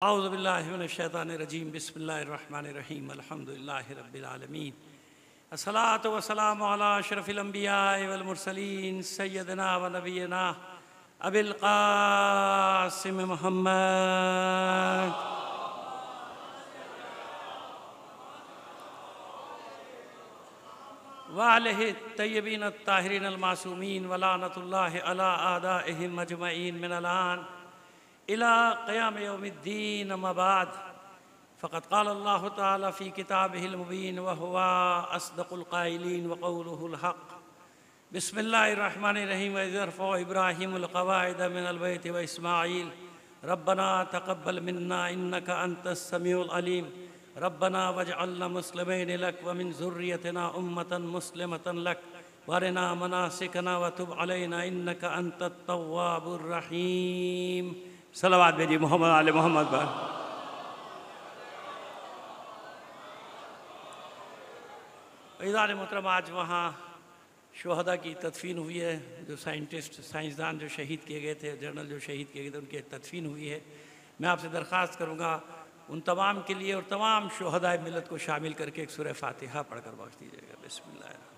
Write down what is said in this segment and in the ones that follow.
औज़ुबिल्लाहिमिनश्शैतानिर्रजीम बिस्मिल्लाहिर्रहमानिर्रहीम अल्हम्दुलिल्लाहि रब्बिल आलमीन अस्सलातु वस्सलामु अला अशरफिल अंबिया वल मुरसलीन सय्यदना व नबियना अबिल क़ासिम मुहम्मद व आलिहि तय्यबीन अत्ताहिरीन अल मासूमीन व लानतुल्लाहि अला आदाइहिम अजमईन मिनल आन इला क़याम यौमिद्दीन अम्मा बाद फ़क़द क़ाल अल्लाहु तआला फ़ी किताबिहिल मुबीन व हुवा अस्दक़ुल क़ाइलीन व क़ौलुहुल हक़ बिस्मिल्लाहिर्रहमानिर्रहीम व इज़ यरफ़उ इब्राहीमुल क़वाइद मिनल बैति व इस्माईल रब्बना तक़ब्बल मिन्ना इन्नका अंतस समीउल अलीम रब्बना वजअलना मुस्लिमैन लक व मिन ज़ुर्रियतिना उम्मतन मुस्लिमतन लक वरिना मनासिकना व तुब अलैना इन्नका अंतत तव्वाबुर रहीम। सलावत भेजिए मोहम्मद आले मोहम्मद पर। इज़ार मोहतरम, आज वहाँ शुहदा की तदफीन हुई है। जो साइंसदान जो शहीद किए गए थे, जनरल जो शहीद किए गए थे, उनकी तदफीन हुई है। मैं आपसे दरख्वास्त करूँगा उन तमाम के लिए और तमाम शुहदाए मिलत को शामिल करके एक सूरह फातिहा पढ़कर बख्श दीजिएगा। बिस्मिल्लाह।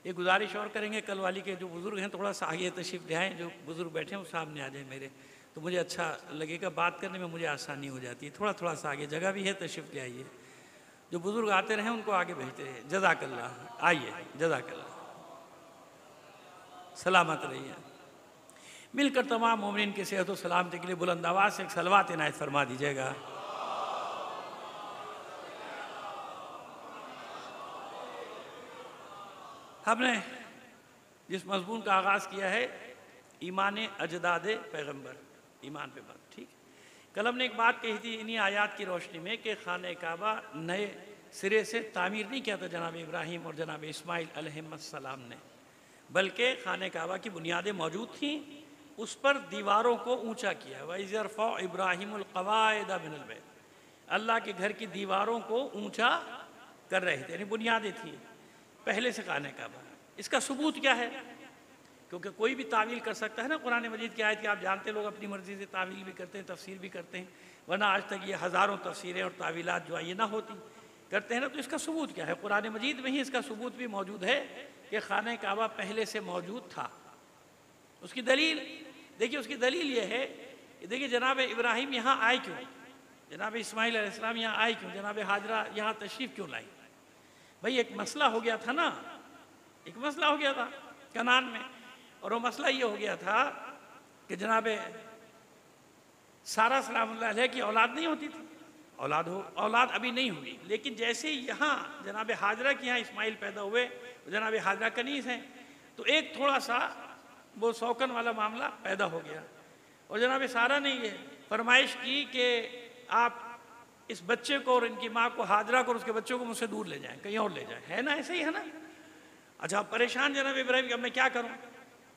एक गुजारिश और करेंगे, कल वाली के जो बुज़ुर्ग हैं थोड़ा सा आगे तशरीफ़ ले आएँ। जो बुज़ुर्ग बैठे हैं वो सामने आ जाए मेरे, तो मुझे अच्छा लगेगा, बात करने में मुझे आसानी हो जाती है। थोड़ा थोड़ा सा आगे जगह भी है, तशरीफ़ ले आइए। जो बुज़ुर्ग आते रहें उनको आगे भेजते हैं। जज़ाकल्लाह, आइए। जज़ाकल्लाह, सलामत रहिए। मिलकर तमाम मोमिनीन की सेहत व सलामती के लिए बुलंद आवाज़ से एक सलवात इनायत फरमा दीजिएगा। हमने जिस मज़मून का आगाज़ किया है ईमान अजदाद पैगम्बर, ईमान पे बात, ठीक। कल हमने एक बात कही थी इन्हीं आयात की रोशनी में कि खाने काबा नए सिरे से तामीर नहीं किया था जनाब इब्राहीम और जनाब इस्माइल अलैहिस्सलाम ने, बल्कि खाने काबा की बुनियादें मौजूद थीं, उस पर दीवारों को ऊंचा किया। व इज़ यरफ़उ इब्राहीमुल क़वाइद मिनल बैत, अल्लाह के घर की दीवारों को ऊंचा कर रहे थे, यानी बुनियादें थी पहले से खाने काबा। इसका सबूत क्या है? क्योंकि कोई भी तावील कर सकता है ना। कुरान मजीद की आयत की आप जानते, लोग अपनी मर्ज़ी से तावील भी करते हैं, तफसीर भी करते हैं, वरना आज तक ये हज़ारों तफसीरें और तावीलात जो ये ना होती करते हैं ना। तो इसका सबूत क्या है? कुरान मजीद में ही इसका सबूत भी मौजूद है कि खाने काबा पहले से मौजूद था। उसकी दलील देखिए, उसकी दलील ये है, देखिए जनाब इब्राहीम यहाँ आए क्यों, जनाब इस्माइल अलैहिस्सलाम यहाँ आए क्यों, जनाब हाजरा यहाँ तशरीफ़ क्यों लाई? भाई एक मसला हो गया था ना, एक मसला हो गया था कनान में, और वो मसला ये हो गया था कि जनाब सारा सलामुल्लाह अलैहा की औलाद नहीं होती थी। औलाद अभी नहीं हुई, लेकिन जैसे यहाँ जनाब हाजरा के यहाँ इस्माइल पैदा हुए, जनाब हाजरा कनीज़ हैं, तो एक थोड़ा सा वो शौकन वाला मामला पैदा हो गया। और जनाब सारा ने ये फरमाइश की कि आप इस बच्चे को और इनकी माँ को, हाजरा को और उसके बच्चों को मुझसे दूर ले जाएं, कहीं और ले जाएं। है ना, ऐसे ही है ना। अच्छा, परेशान जनाब इब्राहीम कि अब मैं क्या करूं,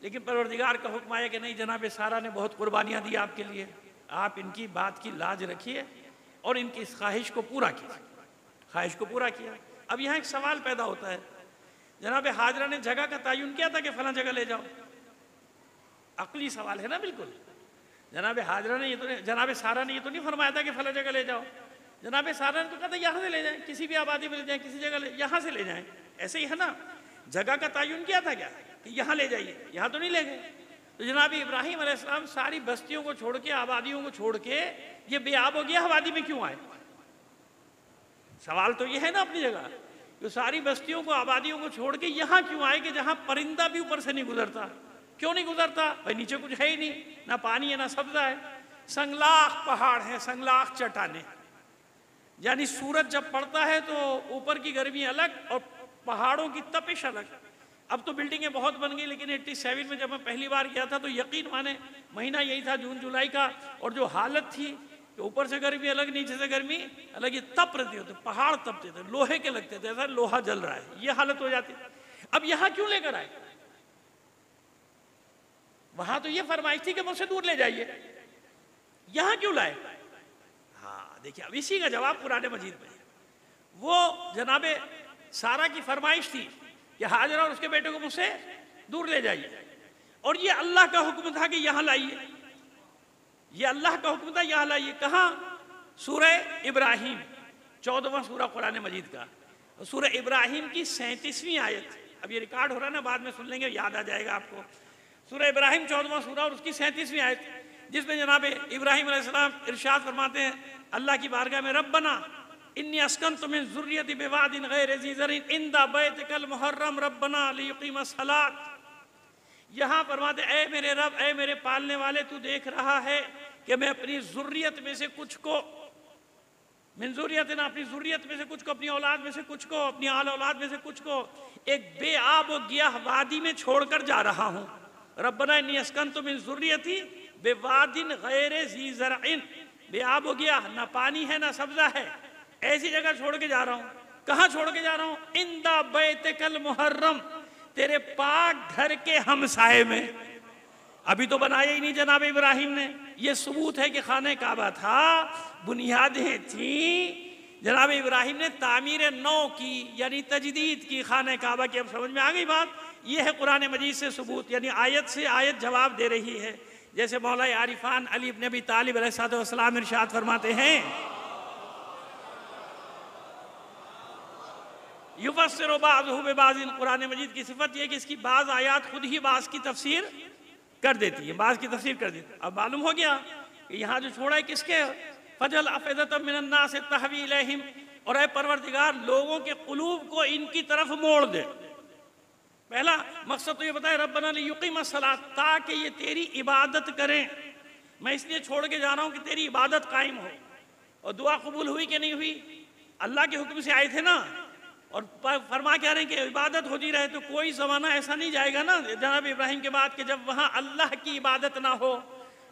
लेकिन परवरदिगार का हुक्म आया कि नहीं, जनाब सारा ने बहुत कुर्बानियाँ दी आपके लिए, आप इनकी बात की लाज रखिए और इनकी इस ख्वाहिश को पूरा कीजिए। ख्वाहिश को पूरा किया। अब यहाँ एक सवाल पैदा होता है, जनाब हाजरा ने जगह का तयन किया था कि फला जगह ले जाओ? अकली सवाल है ना, बिल्कुल। जनाब हाजरा ने ये तो, जनाब सारा ने ये तो नहीं फरमाया था कि फला जगह ले जाओ। जनाब सारा ने तो कहा था यहाँ से ले जाएं, किसी भी आबादी में ले जाएं, किसी जगह यहाँ से ले जाएं। ऐसे ही है ना, जगह का तयन किया था क्या कि यहाँ ले जाइए? यहाँ तो नहीं ले गए। तो जनाब इब्राहीम अलैहिस्सलाम सारी बस्तियों को छोड़ के, आबादियों को छोड़ के ये बेआब हो गया, आबादी में क्यों आए? सवाल तो ये है ना अपनी जगह, जो सारी बस्तियों को, आबादियों को छोड़ के यहाँ क्यों आए कि जहाँ परिंदा भी ऊपर से नहीं गुजरता? क्यों नहीं गुजरता? भाई नीचे कुछ है ही नहीं, ना पानी है ना सब्जा है, संगलाख पहाड़ है, संगलाख चट्टाने। यानी सूरज जब पड़ता है तो ऊपर की गर्मी अलग और पहाड़ों की तपिश अलग। अब तो बिल्डिंगें बहुत बन गई, लेकिन 87 में जब मैं पहली बार गया था तो यकीन माने महीना यही था, जून जुलाई का, और जो हालत थी कि ऊपर से गर्मी अलग, नीचे से गर्मी अलग, ये तप रहे थे, पहाड़ तपते थे, लोहे के लगते थे, ऐसा लोहा जल रहा है, ये हालत हो जाती। अब यहाँ क्यों लेकर आए? वहां तो ये फरमाइश थी कि मुझसे दूर ले जाइए, यहाँ क्यों लाए? देखिए अब इसी का जवाब कुरान मजीद में है। वो जनाबे सारा की फरमाइश थी कि हाजरा और उसके बेटे को मुझसे दूर ले जाइए, और ये अल्लाह का हुक्म था कि यहाँ लाइए, ये अल्लाह का हुक्म था यहाँ लाइए। कहाँ? सूरह इब्राहिम, 14वां सूरा कुरान मजीद का, सूरह इब्राहिम की 37वीं आयत। अब ये रिकॉर्ड हो रहा है ना, बाद में सुन लेंगे, याद आ जाएगा आपको। सूरह इब्राहिम 14वां सूरा और उसकी 37वीं आयत, जिसमें जनाब इब्राहिम अलैहिस्सलाम इरशाद फरमाते हैं अल्लाह की बारगाह में, रब्बना इन्नी अस्कनतु मिन ज़ुर्रियती बिवादिन गैरि ज़ी ज़रइन इंदा बैतिकल मुहर्रम रब्बना लियुक़ीमस सलात। यहाँ फरमाते ऐ मेरे रब, ऐ मेरे पालने वाले, तू देख रहा है कि मैं अपनी ज़ुर्रियत में से कुछ को, मिन ज़ुर्रियतिना, अपनी ज़ुर्रियत में से कुछ को, अपनी औलाद में से कुछ को, अपनी आल औलाद में से कुछ को एक बेआब व गियाह वादी में छोड़कर जा रहा हूँ। रब्बना इन्नी अस्कनतु मिन ज़ुर्रियती बिवादिन गैरि ज़ी ज़रइन, बेआब व गियाह, ना पानी है ना सब्ज़ा है, ऐसी जगह छोड़ के जा रहा हूँ। कहाँ छोड़ के जा रहा हूँ? इंदा बैतिकल मुहर्रम, तेरे पाक घर के हमसाए में। अभी तो बनाया ही नहीं जनाब इब्राहिम ने। ये सबूत है कि खाने काबा था, बुनियादें थी, जनाब इब्राहिम ने तामीर नौ की, यानी तजदीद की खाने काबा की। अब समझ में आ गई बात? ये है कुरान मजीद से सबूत, यानी आयत से आयत जवाब दे रही है। जैसे मौला आरिफान अली इब्न अबी तालिब अलैहिस्सलाम इरशाद फरमाते हैं, युफस्सिरु बाज़ुहु बिबाज़िन, कुरान मजीद की सिफत यह कि इसकी बाज़ आयात खुद ही बाज़ की तफसीर कर देती है, बाज़ की तफसीर कर देती है। अब मालूम हो गया कि यहाँ जो छोड़ा है किसके? फजल अफ़इदतम मिनन नास तहवी इलैहिम, और ऐ परवरदिगार लोगों के क़ुलूब को इनकी तरफ मोड़ दे। पहला मकसद तो ये बताया रब्बना लियुक़ीमस सलात, ताकि ये तेरी इबादत करें। मैं इसलिए छोड़ के जा रहा हूँ कि तेरी इबादत कायम हो। और दुआ कबूल हुई कि नहीं हुई? अल्लाह के हुक्म से आए थे ना, और फरमा क्या रहे हैं कि इबादत होती रहे। तो कोई ज़माना ऐसा नहीं जाएगा ना जनाब इब्राहिम के बाद कि जब वहाँ अल्लाह की इबादत ना हो,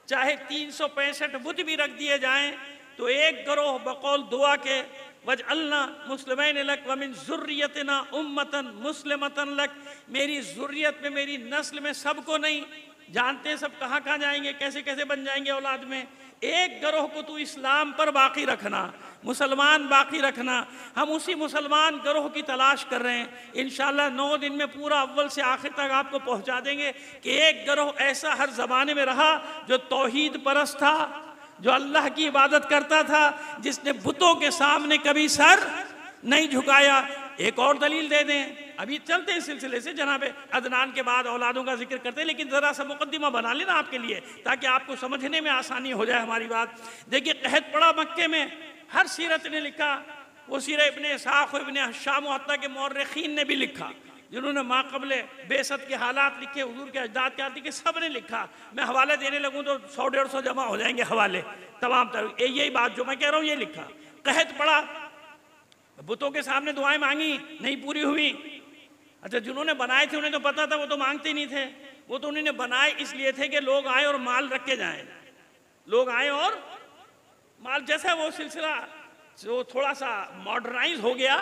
चाहे 365 बुत भी रख दिए जाएं, तो एक गरोह बकौल दुआ के वजअलना मुस्लिमैन लक व मिन ज़ुर्रियतिना उम्मतन मुस्लिमतन लक, मेरी ज़ुर्रियत में, मेरी नस्ल में सबको नहीं, जानते हैं सब कहाँ कहाँ जाएंगे, कैसे कैसे बन जाएंगे औलाद में, एक गरोह को तू इस्लाम पर बाकी रखना, मुसलमान बाकी रखना। हम उसी मुसलमान गरोह की तलाश कर रहे हैं। इंशाअल्लाह 9 दिन में पूरा अव्वल से आखिर तक आपको पहुंचा देंगे कि एक गरोह ऐसा हर ज़माने में रहा जो तौहीद परस्त था, जो अल्लाह की इबादत करता था, जिसने बुतों के सामने कभी सर नहीं झुकाया। एक और दलील दे दें, अभी चलते हैं सिलसिले से, जनाब अदनान के बाद औलादों का जिक्र करते हैं, लेकिन ज़रा सा मुकद्दिमा बना लेना आपके लिए ताकि आपको समझने में आसानी हो जाए हमारी बात। देखिए कहत पड़ा मक्के में, हर सीरत ने लिखा, वो सीरत इब्ने इस्हाक़ इब्ने हश्शाम हत्ता के मौर्रिखीन ने भी लिखा, जिन्होंने माक़बले बेसत के हालात लिखे, हुजूर के अजदाद के हालात लिखे, सब ने लिखा। मैं हवाले देने लगूँ तो 100-150 जमा हो जाएंगे हवाले तमाम तरह। यही बात जो मैं कह रहा हूँ ये लिखा। कहत पड़ा, बुतों के सामने दुआएं मांगी, नहीं पूरी हुई। अच्छा, जिन्होंने बनाए थे उन्हें तो पता था, वो तो मांगते ही नहीं थे। वो तो उन्होंने बनाए इसलिए थे कि लोग आए और माल रख के जाएं, लोग आए और माल। जैसा वो सिलसिला जो थोड़ा सा मॉडर्नाइज हो गया,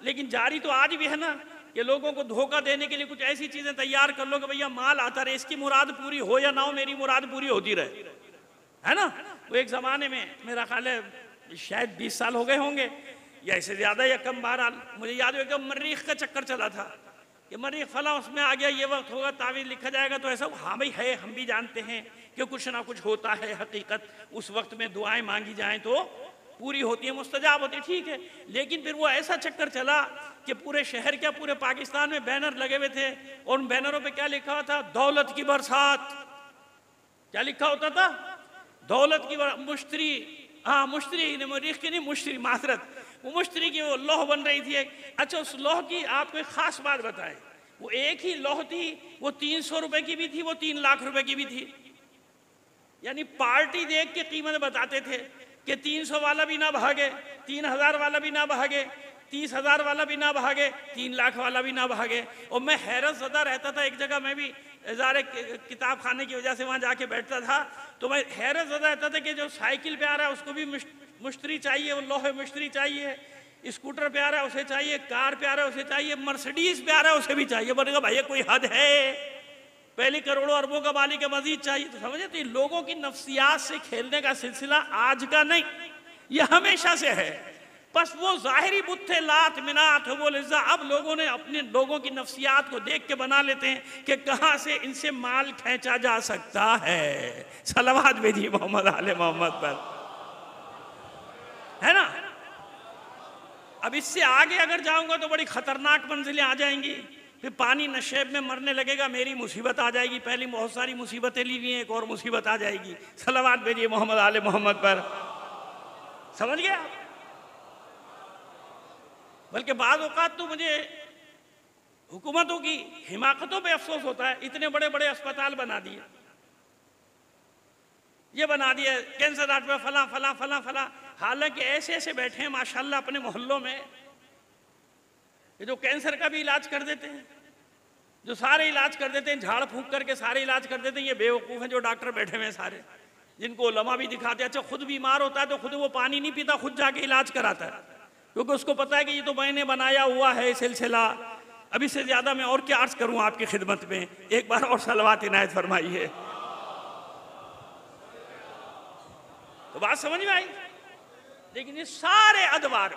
लेकिन जारी तो आज भी है ना कि लोगों को धोखा देने के लिए कुछ ऐसी चीज़ें तैयार कर लो कि भैया माल आता रहे, इसकी मुराद पूरी हो या ना हो, मेरी मुराद पूरी होती रहे, है ना। वो एक ज़माने में, मेरा ख्याल है शायद 20 साल हो गए होंगे या इससे ज़्यादा या कम, बहरहाल मुझे याद है कि मरीख का चक्कर चला था कि मरीख फला उसमें आ गया, ये वक्त होगा, तावीज़ लिखा जाएगा। तो ऐसा हाँ भाई है, हम भी जानते हैं कि कुछ ना कुछ होता है हकीकत, उस वक्त में दुआएं मांगी जाएं तो पूरी होती है, मुस्तजाब होती है, ठीक है। लेकिन फिर वो ऐसा चक्कर चला कि पूरे शहर क्या पूरे पाकिस्तान में बैनर लगे हुए थे, और उन बैनरों पे क्या लिखा हुआ था? दौलत की बरसात। क्या लिखा होता था? दौलत की मुश्तरी, हाँ मुश्तरी, मरीख की नहीं, मुश्तरी, माजरत, वो मुश्तरी की वो लौह बन रही थी। अच्छा, उस लौह की आपको एक खास बात बताएं, वो एक ही लौह थी, वो 300 रुपए की भी थी, वो 3 लाख रुपए की भी थी। यानी पार्टी देख के कीमत बताते थे कि 300 वाला भी ना भागे, 3000 वाला भी ना भागे, 30,000 वाला भी ना भागे, 3 लाख वाला भी ना भागे। और मैं हैरत ज़दा रहता था, एक जगह मैं भी ज़ारे किताब खाने की वजह से वहाँ जाके बैठता था, तो मैं हैरत ज़दा रहता था कि जो साइकिल पे आ रहा है उसको भी मुश्तरी चाहिए, वो लोहे मुश्तरी चाहिए, स्कूटर पे आ रहा है उसे चाहिए, कार पे आ रहा है उसे चाहिए, मर्सिडीज पे आ रहा है उसे भी चाहिए। बोलेगा भाई कोई हद है, पहले करोड़ों अरबों का मालिक है, मजीद चाहिए। तो समझे, तो लोगों की नफ्सियात से खेलने का सिलसिला आज का नहीं, ये हमेशा से है। बस वो जाहिरी बुत थे, लात मिनात हुबुल इज़्ज़ा, अब लोगों ने अपने लोगों की नफ्सियात को देख के बना लेते हैं कि कहाँ से इनसे माल खींचा जा सकता है। सलवात भेजिए मोहम्मद आले मोहम्मद पर, है ना। अब इससे आगे अगर जाऊंगा तो बड़ी खतरनाक मंजिलें आ जाएंगी, फिर पानी नशेब में मरने लगेगा, मेरी मुसीबत आ जाएगी। पहले बहुत सारी मुसीबतें ली हुई हैं, एक और मुसीबत आ जाएगी। सलवात भेजिए मोहम्मद आले मोहम्मद पर, समझ गया। बल्कि बाज़ औक़ात तो मुझे हुकूमतों की हिमाकतों पे अफसोस होता है, इतने बड़े बड़े अस्पताल बना दिए, ये बना दिए कैंसर हार्ट में फला फला फला फला, हालांकि ऐसे ऐसे बैठे हैं माशाल्लाह अपने मोहल्लों में ये जो कैंसर का भी इलाज कर देते हैं, जो सारे इलाज कर देते हैं, झाड़ फूंक करके सारे इलाज कर देते हैं। ये बेवकूफ़ हैं जो डॉक्टर बैठे हुए हैं सारे, जिनको उलमा भी दिखाते हैं। अच्छा खुद बीमार होता है तो खुद वो पानी नहीं पीता, खुद जाके इलाज कराता है, क्योंकि उसको पता है कि ये तो मैंने बनाया हुआ है सिलसिला। अब इससे ज़्यादा मैं और क्या अर्ज करूँ आपकी खिदमत में। एक बार और सलवात इनायत फरमाइए। तो बात समझ में आई। लेकिन ये सारे अदवार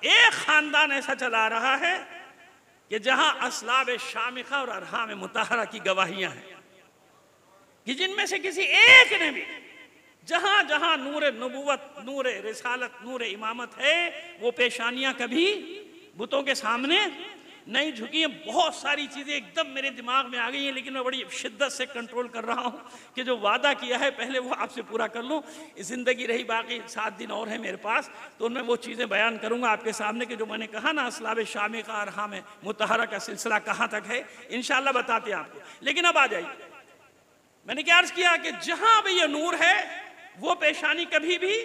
एक खानदान ऐसा चला रहा है कि जहां असलाब शामिखा और अरहाम मुताहरा की गवाहियां हैं, कि जिनमें से किसी एक ने भी जहां जहां नूर नबूवत, नूर रिसालत, नूर इमामत है, वो पेशानियां कभी बुतों के सामने नहीं झुकी हैं। बहुत सारी चीज़ें एकदम मेरे दिमाग में आ गई हैं, लेकिन मैं बड़ी शिद्दत से कंट्रोल कर रहा हूँ कि जो वादा किया है पहले वो आपसे पूरा कर लूँ। ज़िंदगी रही बाकी 7 दिन और है मेरे पास, तो उनमें वो चीज़ें बयान करूँगा आपके सामने कि जो मैंने कहा ना असलाब शामिका अरहाम मुताहरा का सिलसिला कहाँ तक है, इंशाअल्लाह बताते हैं आपको। लेकिन अब आ जाइए, मैंने क्या अर्ज़ किया कि जहाँ भी ये नूर है वो पेशानी कभी भी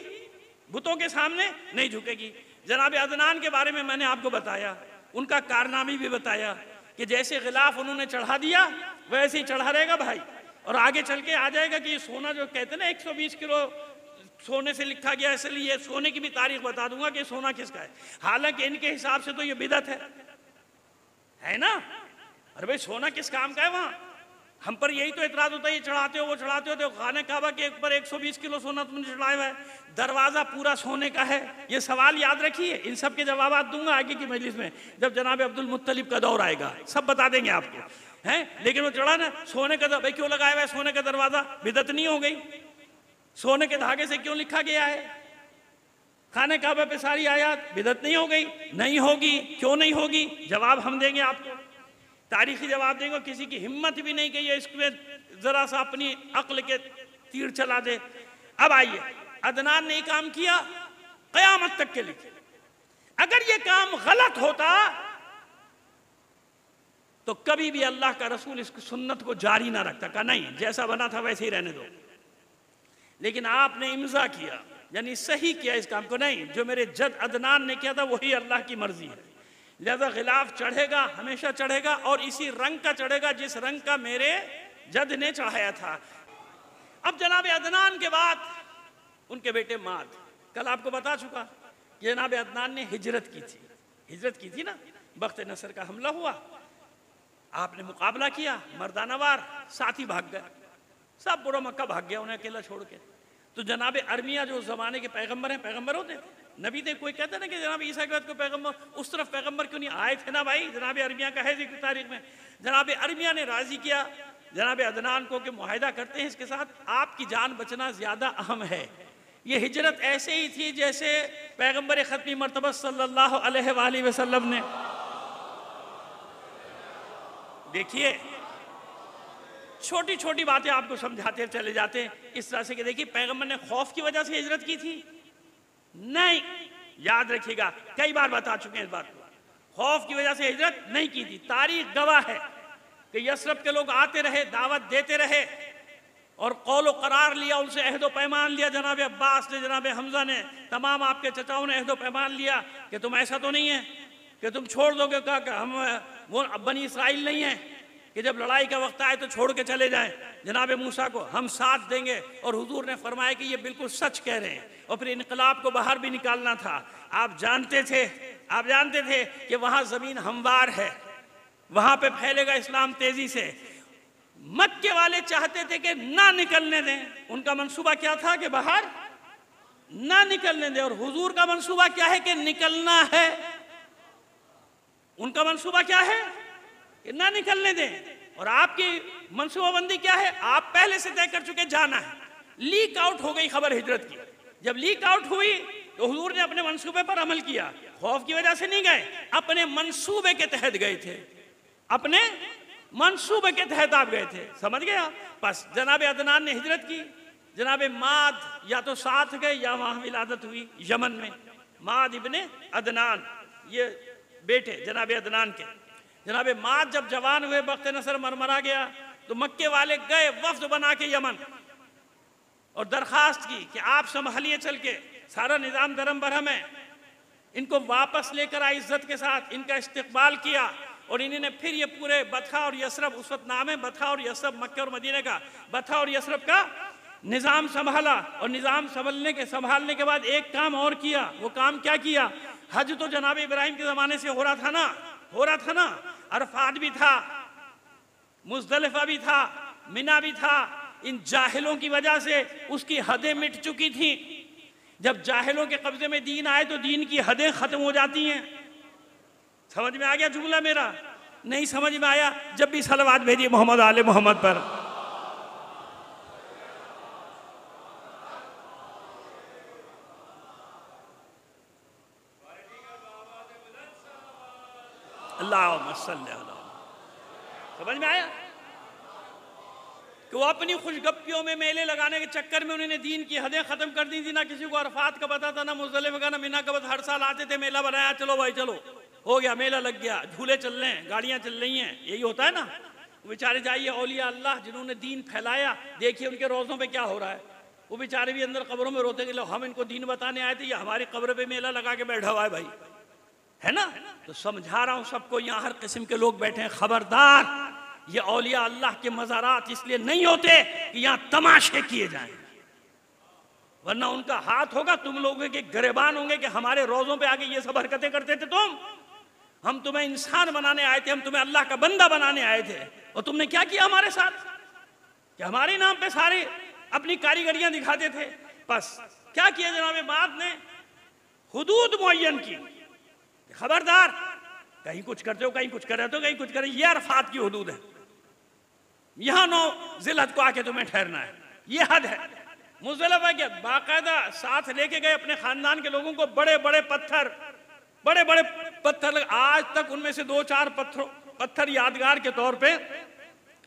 बुतों के सामने नहीं झुकेगी। जनाब अदनान के बारे में मैंने आपको बताया, उनका कारनामी भी बताया कि जैसे गिलाफ उन्होंने चढ़ा दिया वैसे ही चढ़ा रहेगा भाई, और आगे चल के आ जाएगा कि ये सोना जो कहते हैं ना 120 किलो सोने से लिखा गया, इसलिए सोने की भी तारीख बता दूंगा कि सोना किसका है। हालांकि इनके हिसाब से तो ये बिदअत है ना। अरे भाई सोना किस काम का है वहाँ, हम पर यही तो एतराज होता है, ये चढ़ाते हो वो चढ़ाते हो, तो खाने काबा के ऊपर 120 किलो सोना तुमने चढ़ाया हुआ है, दरवाज़ा पूरा सोने का है। ये सवाल याद रखिए, इन सब के जवाब दूंगा आगे की मजलिस में, जब जनाब अब्दुल मुत्तलिब का दौर आएगा सब बता देंगे आपको, हैं। लेकिन वो चढ़ा ना सोने का, भाई क्यों लगाया हुआ है सोने का दरवाज़ा, बिदअत नहीं हो गई? सोने के धागे से क्यों लिखा गया है? खाने काबा पे सारी आयात, बिदअत नहीं हो गई? नहीं होगी, क्यों नहीं होगी? जवाब हम देंगे आपको, तारीखी जवाब देंगे। किसी की हिम्मत भी नहीं कि ये इसमें जरा सा अपनी अक्ल के तीर चला दे। अब आइए, अदनान ने काम किया क़यामत तक के लिए। अगर ये काम गलत होता तो कभी भी अल्लाह का रसूल इस सुन्नत को जारी ना रखता, कहा नहीं जैसा बना था वैसे ही रहने दो। लेकिन आपने इम्जा किया, यानी सही किया इस काम को, नहीं जो मेरे जद अदनान ने किया था वही अल्लाह की मर्जी है। लिहाजा खिलाफ चढ़ेगा, हमेशा चढ़ेगा, और इसी रंग का चढ़ेगा जिस रंग का मेरे जद ने चढ़ाया था। अब जनाब अदनान के बाद उनके बेटे माद, कल आपको बता चुका कि जनाब अदनान ने हिजरत की थी ना, बख्त नसर का हमला हुआ, आपने मुकाबला किया, मर्दानावार, साथी भाग गए, सब पूरा मक्का भाग गया उन्हें अकेला छोड़ के। तो जनाब अरमिया जो ज़माने के पैगम्बर हैं, पैगम्बर होते थे, नबी थे, कोई कहता ना कि जनाब ईसा के बाद कोई पैगम्बर, उस तरफ पैगम्बर क्यों नहीं आए थे ना भाई, जनाब अरमिया का है जिक्र तारीख में। जनाब अरमिया ने राज़ी किया जनाब अदनान को कि मुआहिदा करते हैं इसके साथ, आपकी जान बचना ज़्यादा अहम है। ये हिजरत ऐसे ही थी जैसे पैगम्बर ख़त्मी मर्तबा सल्लल्लाहु अलैहि वसल्लम ने, देखिए छोटी छोटी बातें आपको समझाते चले जाते हैं इस तरह से कि देखिए पैगम्बर ने खौफ की वजह से हिजरत की थी? नहीं, याद रखिएगा, कई बार बता चुके हैं इस बात को, खौफ की वजह से हिजरत नहीं की थी। तारीख गवाह है कि यसरब के लोग आते रहे, दावत देते रहे, और कौल करार लिया, उनसे अहद पैमान लिया। जनाब अब्बास ने, जनाब हमजा ने, तमाम आपके चचाओं ने अहद पैमान लिया कि तुम ऐसा तो नहीं है कि तुम छोड़ दोगे, कहा कि हम वो बनी इसराइल नहीं है कि जब लड़ाई का वक्त आए तो छोड़ के चले जाएं जनाब मूसा को, हम साथ देंगे। और हुजूर ने फरमाया कि ये बिल्कुल सच कह रहे हैं, और फिर इनकलाब को बाहर भी निकालना था। आप जानते थे कि वहाँ ज़मीन हमवार है, वहाँ पे फैलेगा इस्लाम तेज़ी से। मक्के वाले चाहते थे कि ना निकलने दें, उनका मंसूबा क्या था कि बाहर ना निकलने दे। और हुजूर का मंसूबा क्या है कि निकलना है, उनका मंसूबा क्या है कि ना निकलने दें। और आपकी मंसूबाबंदी क्या है, आप पहले से तय कर चुके जाना है। लीक आउट हो गई खबर हिजरत की, जब लीक आउट हुई तो हुजूर ने अपने मंसूबे पर अमल किया। खौफ की वजह से नहीं गए, अपने मंसूबे के तहत गए थे, अपने मंसूबे के तहत आप गए थे, समझ गए आप। बस जनाब अदनान ने हिजरत की, जनाब माद या तो साथ गए या वहां विलादत हुई यमन में। माद इब्ने अदनान ये बेटे जनाब अदनान के। जनाब माद जब जवान हुए, बख्त नसर मरमरा गया, तो मक्के वाले गए वफ्द बना के यमन और दरखास्त की कि आप संभालिए चल के, सारा निज़ाम धर्म बरहम है। इनको वापस लेकर आए इज्जत के साथ, इनका इस्तकबाल किया और इन्होंने फिर ये पूरे बथा और यसरब, उस वक्त नाम है बथा और यसरब मक्के और मदीने का, बथा और यसरब का निज़ाम संभाला। और निज़ाम संभालने के बाद एक काम और किया। वो काम क्या किया, हज तो जनाब इब्राहिम के ज़माने से हो रहा था ना, अरफात भी था, मुज़दलिफ़ा भी था, मिना भी था। इन जाहिलों की वजह से उसकी हदें मिट चुकी थी। जब जाहिलों के कब्जे में दीन आए तो दीन की हदें खत्म हो जाती हैं। समझ में आ गया जुमला मेरा? नहीं समझ में आया, जब भी सलवात भेजिए मोहम्मद आले मोहम्मद पर। अल्लाहुम्मा सल्ली अला। समझ में आया कि वो अपनी खुशगप्पियों में, मेले लगाने के चक्कर में उन्होंने दीन की हदें खत्म कर दी थी। ना किसी को अरफात का पता था, ना मुज़दलिफ़ा का, ना मिना का। बस हर साल आते थे, मेला बनाया, चलो भाई चलो, हो गया, मेला लग गया, झूले चल रहे हैं, गाड़ियां चल रही हैं, यही होता है ना। बेचारे जाइए औलिया अल्लाह जिन्होंने दीन फैलाया, देखिए उनके रोज़ों पे क्या हो रहा है। वो बेचारे भी अंदर कब्रों में रोते कि लो हम इनको दीन बताने आए थे, या हमारी कब्र पे मेला लगा के बैठा हुआ है भाई, है ना। तो समझा रहा हूं सबको, यहाँ हर किस्म के लोग बैठे हैं, खबरदार, ये औलिया अल्लाह के मज़ारात इसलिए नहीं होते कि यहाँ तमाशे किए जाएं, वरना उनका हाथ होगा, तुम लोगों के गिरबान होंगे कि हमारे रोज़ों पे आके ये सब हरकतें करते थे तुम। हम तुम्हें इंसान बनाने आए थे, हम तुम्हें अल्लाह का बंदा बनाने आए थे, और तुमने क्या किया हमारे साथ कि हमारे नाम पे सारे अपनी कारीगरियां दिखाते थे। बस क्या किया जनाब माद ने, हुदूद मुअय्यन की, खबरदार कहीं कुछ करते हो, कहीं कुछ कर रहे हो, कहीं कुछ कर रहे हो, ये अरफात की हुदूद है, यहाँ 9 ज़िलहज को आके तुम्हें ठहरना है, ये हद है। मुज़दलिफ़ा के बाकायदा साथ लेके गए अपने खानदान के लोगों को, बड़े बड़े पत्थर, आज तक उनमें से 2-4 पत्थर यादगार के तौर पे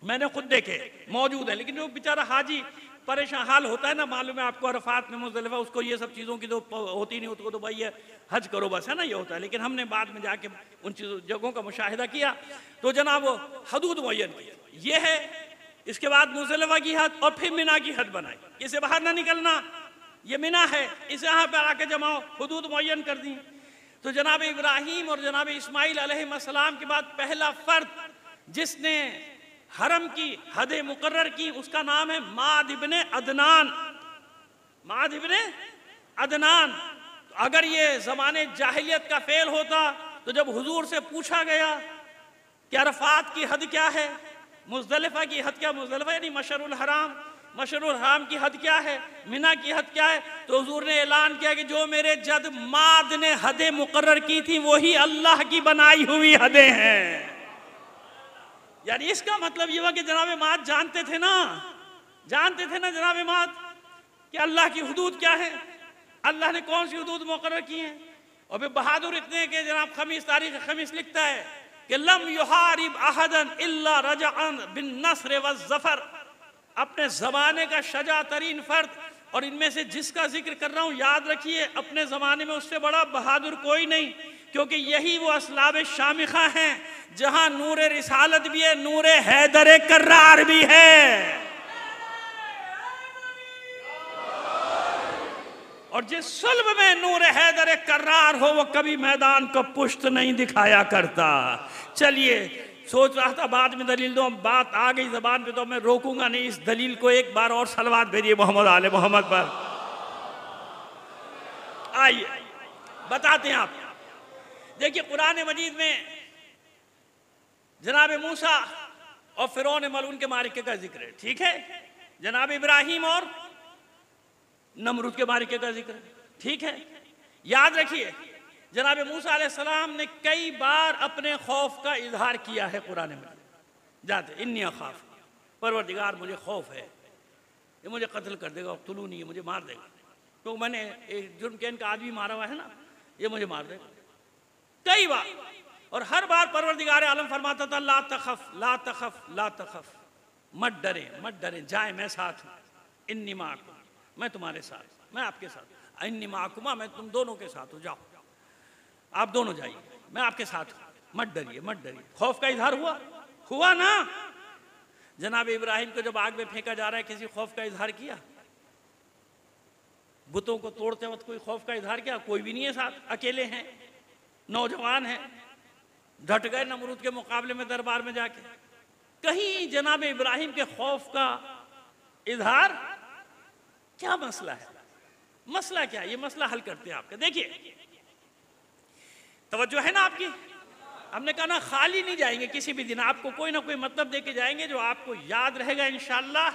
मैंने खुद देखे मौजूद है। लेकिन जो बेचारा हाजी परेशान हाल होता है ना, मालूम है आपको, अरफात में मुज़दलिफ़ा, उसको ये सब चीज़ों की तो होती नहीं, उसको तो भाई ये हज करो बस, है ना, ये होता है। लेकिन हमने बाद में जाके उन जगहों का मुशाहिदा किया, तो जनाब हदूद मुअय्यन की ये है। इसके बाद मुज़दलिफ़ा की हद और फिर मिना की हद बनाई, इसे बाहर ना निकलना, ये मिना है, इसे यहाँ पर आके जमाओ, हुदूद मुअय्यन कर दी। तो जनाब इब्राहीम और जनाब इस्माइल अलैहिस्सलाम के बाद पहला फर्द जिसने हरम की हदें मुकर्रर की, उसका नाम है माद इब्ने अदनान। माद इब्ने अदनान। तो अगर ये ज़माने जाहिलियत का फेल होता, तो जब हुजूर से पूछा गया कि अरफात की हद क्या है, मुज़दलिफ़ा की हद क्या, मुज़दलिफ़ा यानी मशअरुल हराम, मशअरुल हराम की हद क्या है, मिना की हद क्या है, तो हुजूर ने ऐलान किया कि जो मेरे जद माद ने हदें मुकर्रर की थी वही अल्लाह की बनाई हुई हदें हैं। यानी इसका मतलब ये हुआ कि जनाब माद जानते थे ना जनाब माद कि अल्लाह की हुदूद क्या है, अल्लाह ने कौन सी हुदूद मुकर्रर की हैं। और फिर बहादुर इतने के जनाब खमीस, तारीख खमीस लिखता है कि लम युहारिब अहदन इल्ला रजअन बिन नस्र व ज़फ़र, अपने ज़माने का शजा तरीन फर्द, और इनमें से जिसका जिक्र कर रहा हूँ याद रखिए, अपने ज़माने में उससे बड़ा बहादुर कोई नहीं, क्योंकि यही वो असलाब शामिखा हैं जहां नूर रिसालत भी है, नूर हैदर कर्रार भी है। और जिस सुल्ब में नूर हैदर कर्रार हो वो कभी मैदान को पुष्ट नहीं दिखाया करता। चलिए, सोच रहा था बाद में दलील दो, बात आ गई जबान पे तो मैं रोकूंगा नहीं इस दलील को। एक बार और सलवात भेजिए मोहम्मद आले मोहम्मद पर। आइए बताते हैं आप। देखिए कुरान मजीद में जनाब मूसा और फिरौन मलऊन के मारिके का जिक्र है, ठीक है। जनाब इब्राहिम और नमरूद के मारिके का जिक्र है। ठीक है, याद रखिए जनाब मूसा अलैहिस्सलाम ने कई बार अपने खौफ का इजहार किया है कुरान में, जाते इन्नी अखाफ, परवरदिगार मुझे खौफ है, ये मुझे कत्ल कर देगा, तुलूनी, ये मुझे मार देगा, तो मैंने एक जुर्म के इनका आदमी मारा हुआ है ना, ये मुझे मार देगा, कई बार। और हर बार परवरदिगार आलम फरमाता था ला तखफ ला तखफ ला तखफ, मत डरे मत डरे, जाए मैं साथ हूँ, इन्नी माकुम, मैं तुम्हारे साथ, मैं आपके साथ, इन्नी माकुमा, मैं तुम दोनों के साथ हूँ, जाओ आप दोनों जाइए, मैं आपके साथ हूँ, मत डरिए मत डरिए। खौफ का इजहार हुआ ना। जनाब इब्राहिम को जब आग में फेंका जा रहा है, किसी खौफ का इजहार किया? बुतों को तोड़ते वक्त कोई खौफ का इजहार किया? कोई भी नहीं है साथ, अकेले हैं, नौजवान हैं, डट गए नमरूद के मुकाबले में दरबार में जाके। कहीं जनाब इब्राहिम के खौफ का इजहार? क्या मसला है, मसला क्या है, ये मसला हल करते हैं आपका। देखिए तवज्जो है ना आपकी, हमने कहा ना खाली नहीं जाएंगे किसी भी दिन, आपको कोई ना कोई मतलब दे के जाएंगे जो आपको याद रहेगा इंशाअल्लाह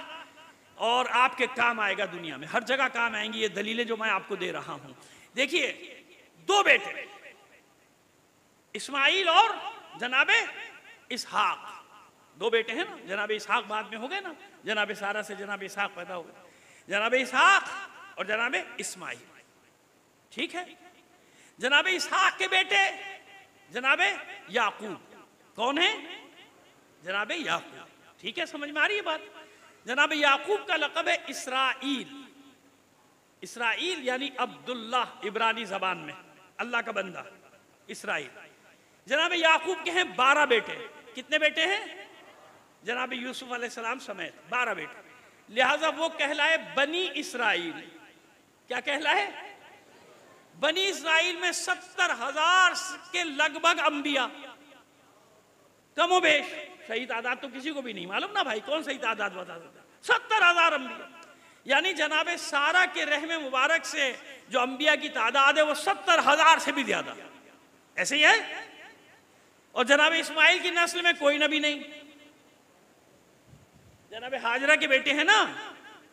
और आपके काम आएगा, दुनिया में हर जगह काम आएंगी ये दलीलें जो मैं आपको दे रहा हूं। देखिए दो बेटे इस्माइल और जनाबे इसहाक, दो बेटे हैं ना, जनाबे इसहाक बाद में हो गए ना, जनाबे सारा से जनाबे इसहाक पैदा हो गए, जनाबे इसहाक और जनाबे इस्माइल, ठीक है। जनाबे इसहाक के बेटे जनाबे याकूब, कौन है? जनाबे याकूब, ठीक है, समझ में आ रही है बात। जनाबे याकूब का लक़ब है इसराइल, इसराइल यानी अब्दुल्लाह, इब्रानी जबान में अल्लाह का बंदा, इसराइल। जनाबे याकूब के हैं 12 बेटे, कितने बेटे हैं? जनाबे यूसुफ अलैहिस्सलाम समेत 12 बेटे, लिहाजा वो कहलाए बनी इसराइल। क्या कहलाए? बनी इसराइल में 70,000 के लगभग अंबिया, कमोबेश, सही तादाद तो किसी को भी नहीं मालूम ना भाई, कौन सही तादाद बता सकता? 70,000 अंबिया, यानी जनाबे सारा के रहमे मुबारक से जो अंबिया की तादाद है वो 70,000 से भी ज्यादा, ऐसे ही है। और जनाबे इस्माइल की नस्ल में कोई नबी नहीं, जनाबे हाजरा के बेटे हैं ना,